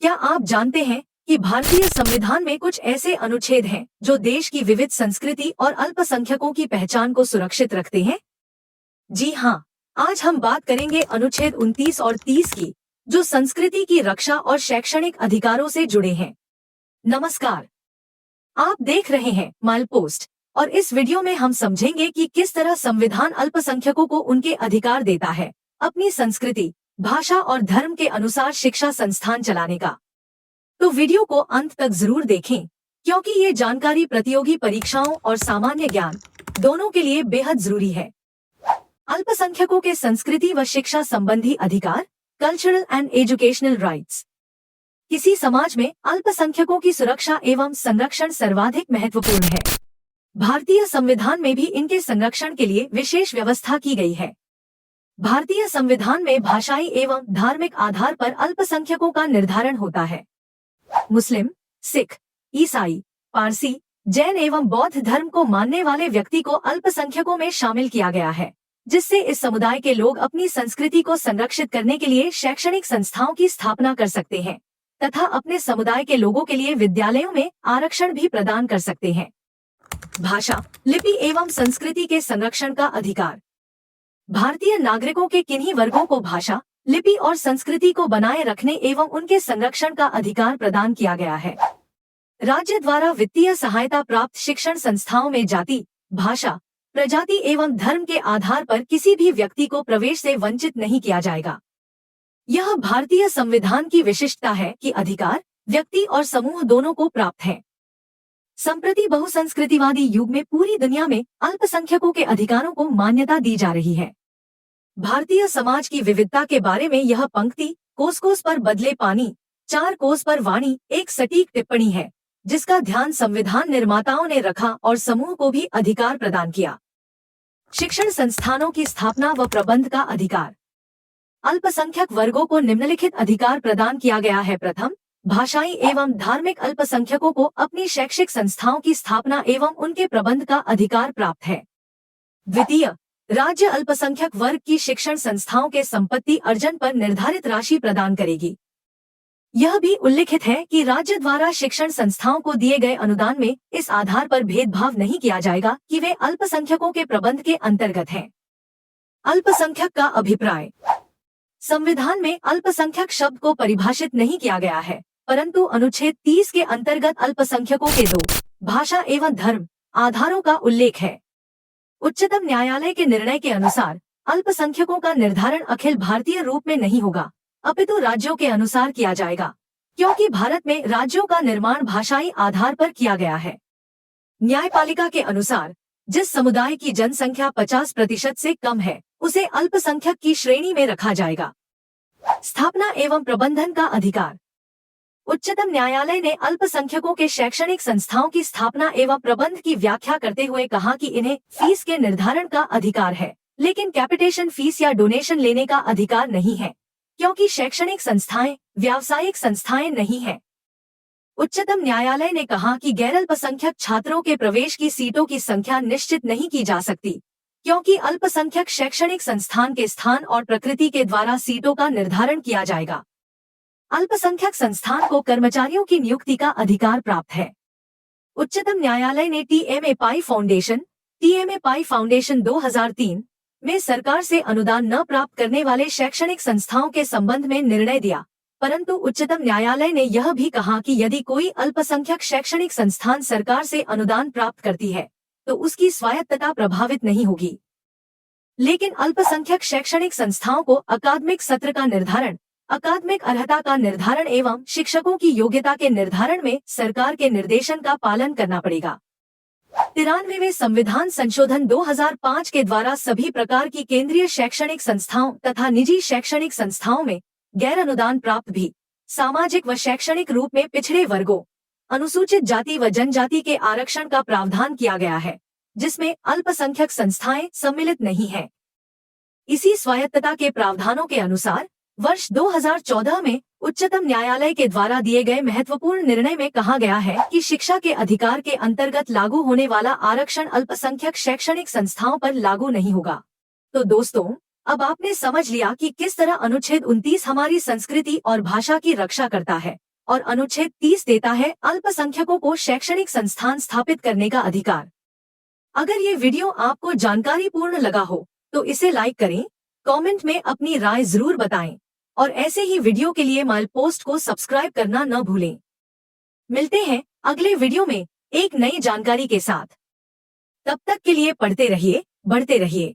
क्या आप जानते हैं कि भारतीय संविधान में कुछ ऐसे अनुच्छेद हैं जो देश की विविध संस्कृति और अल्पसंख्यकों की पहचान को सुरक्षित रखते हैं? जी हाँ, आज हम बात करेंगे अनुच्छेद 29 और 30 की, जो संस्कृति की रक्षा और शैक्षणिक अधिकारों से जुड़े हैं। नमस्कार, आप देख रहे हैं माइल पोस्ट और इस वीडियो में हम समझेंगे कि किस तरह संविधान अल्पसंख्यकों को उनके अधिकार देता है अपनी संस्कृति, भाषा और धर्म के अनुसार शिक्षा संस्थान चलाने का। तो वीडियो को अंत तक जरूर देखें, क्योंकि ये जानकारी प्रतियोगी परीक्षाओं और सामान्य ज्ञान दोनों के लिए बेहद जरूरी है। अल्पसंख्यकों के संस्कृति व शिक्षा संबंधी अधिकार, कल्चरल एंड एजुकेशनल राइट्स। किसी समाज में अल्पसंख्यकों की सुरक्षा एवं संरक्षण सर्वाधिक महत्वपूर्ण है। भारतीय संविधान में भी इनके संरक्षण के लिए विशेष व्यवस्था की गई है। भारतीय संविधान में भाषाई एवं धार्मिक आधार पर अल्पसंख्यकों का निर्धारण होता है। मुस्लिम, सिख, ईसाई, पारसी, जैन एवं बौद्ध धर्म को मानने वाले व्यक्ति को अल्पसंख्यकों में शामिल किया गया है, जिससे इस समुदाय के लोग अपनी संस्कृति को संरक्षित करने के लिए शैक्षणिक संस्थाओं की स्थापना कर सकते हैं तथा अपने समुदाय के लोगों के लिए विद्यालयों में आरक्षण भी प्रदान कर सकते हैं। भाषा, लिपि एवं संस्कृति के संरक्षण का अधिकार। भारतीय नागरिकों के किन्हीं वर्गों को भाषा, लिपि और संस्कृति को बनाए रखने एवं उनके संरक्षण का अधिकार प्रदान किया गया है। राज्य द्वारा वित्तीय सहायता प्राप्त शिक्षण संस्थाओं में जाति, भाषा, प्रजाति एवं धर्म के आधार पर किसी भी व्यक्ति को प्रवेश से वंचित नहीं किया जाएगा। यह भारतीय संविधान की विशिष्टता है कि अधिकार व्यक्ति और समूह दोनों को प्राप्त है। संप्रति बहुसंस्कृतिवादी युग में पूरी दुनिया में अल्पसंख्यकों के अधिकारों को मान्यता दी जा रही है। भारतीय समाज की विविधता के बारे में यह पंक्ति कोस कोस पर बदले पानी, चार कोस पर वाणी एक सटीक टिप्पणी है, जिसका ध्यान संविधान निर्माताओं ने रखा और समूह को भी अधिकार प्रदान किया। शिक्षण संस्थानों की स्थापना व प्रबंध का अधिकार। अल्पसंख्यक वर्गों को निम्नलिखित अधिकार प्रदान किया गया है। प्रथम, भाषाई एवं धार्मिक अल्पसंख्यकों को अपनी शैक्षिक संस्थाओं की स्थापना एवं उनके प्रबंध का अधिकार प्राप्त है। द्वितीय, राज्य अल्पसंख्यक वर्ग की शिक्षण संस्थाओं के संपत्ति अर्जन पर निर्धारित राशि प्रदान करेगी। यह भी उल्लिखित है कि राज्य द्वारा शिक्षण संस्थाओं को दिए गए अनुदान में इस आधार पर भेदभाव नहीं किया जाएगा कि वे अल्पसंख्यकों के प्रबंध के अंतर्गत हैं। अल्पसंख्यक का अभिप्राय। संविधान में अल्पसंख्यक शब्द को परिभाषित नहीं किया गया है, परंतु अनुच्छेद 30 के अंतर्गत अल्पसंख्यकों के दो, भाषा एवं धर्म आधारों का उल्लेख है। उच्चतम न्यायालय के निर्णय के अनुसार अल्पसंख्यकों का निर्धारण अखिल भारतीय रूप में नहीं होगा, अपितु राज्यों के अनुसार किया जाएगा, क्योंकि भारत में राज्यों का निर्माण भाषाई आधार पर किया गया है। न्यायपालिका के अनुसार जिस समुदाय की जनसंख्या 50% से कम है, उसे अल्पसंख्यक की श्रेणी में रखा जाएगा। स्थापना एवं प्रबंधन का अधिकार। उच्चतम न्यायालय ने अल्पसंख्यकों के शैक्षणिक संस्थाओं की स्थापना एवं प्रबंध की व्याख्या करते हुए कहा कि इन्हें फीस के निर्धारण का अधिकार है, लेकिन कैपिटेशन फीस या डोनेशन लेने का अधिकार नहीं है, क्योंकि शैक्षणिक संस्थाएं व्यावसायिक संस्थाएं नहीं हैं। उच्चतम न्यायालय ने कहा कि गैर अल्पसंख्यक छात्रों के प्रवेश की सीटों की संख्या निश्चित नहीं की जा सकती, क्योंकि अल्पसंख्यक शैक्षणिक संस्थान के स्थान और प्रकृति के द्वारा सीटों का निर्धारण किया जाएगा। अल्पसंख्यक संस्थान को कर्मचारियों की नियुक्ति का अधिकार प्राप्त है। उच्चतम न्यायालय ने टीएमए पाई फाउंडेशन 2003 में सरकार से अनुदान न प्राप्त करने वाले शैक्षणिक संस्थाओं के संबंध में निर्णय दिया, परंतु उच्चतम न्यायालय ने यह भी कहा कि यदि कोई अल्पसंख्यक शैक्षणिक संस्थान सरकार से अनुदान प्राप्त करती है, तो उसकी स्वायत्तता प्रभावित नहीं होगी। लेकिन अल्पसंख्यक शैक्षणिक संस्थाओं को अकादमिक सत्र का निर्धारण, अकादमिक अर्हता का निर्धारण एवं शिक्षकों की योग्यता के निर्धारण में सरकार के निर्देशन का पालन करना पड़ेगा। 93वें संविधान संशोधन 2005 के द्वारा सभी प्रकार की केंद्रीय शैक्षणिक संस्थाओं तथा निजी शैक्षणिक संस्थाओं में गैर अनुदान प्राप्त भी सामाजिक व शैक्षणिक रूप में पिछड़े वर्गों, अनुसूचित जाति व जनजाति के आरक्षण का प्रावधान किया गया है, जिसमें अल्पसंख्यक संस्थाएं सम्मिलित नहीं हैं। इसी स्वायत्तता के प्रावधानों के अनुसार वर्ष 2014 में उच्चतम न्यायालय के द्वारा दिए गए महत्वपूर्ण निर्णय में कहा गया है कि शिक्षा के अधिकार के अंतर्गत लागू होने वाला आरक्षण अल्पसंख्यक शैक्षणिक संस्थाओं पर लागू नहीं होगा। तो दोस्तों, अब आपने समझ लिया कि किस तरह अनुच्छेद 29 हमारी संस्कृति और भाषा की रक्षा करता है और अनुच्छेद 30 देता है अल्पसंख्यकों को शैक्षणिक संस्थान स्थापित करने का अधिकार। अगर ये वीडियो आपको जानकारीपूर्ण लगा हो तो इसे लाइक करें, कमेंट में अपनी राय जरूर बताएं और ऐसे ही वीडियो के लिए माइल पोस्ट को सब्सक्राइब करना न भूलें। मिलते हैं अगले वीडियो में एक नई जानकारी के साथ। तब तक के लिए पढ़ते रहिए, बढ़ते रहिए।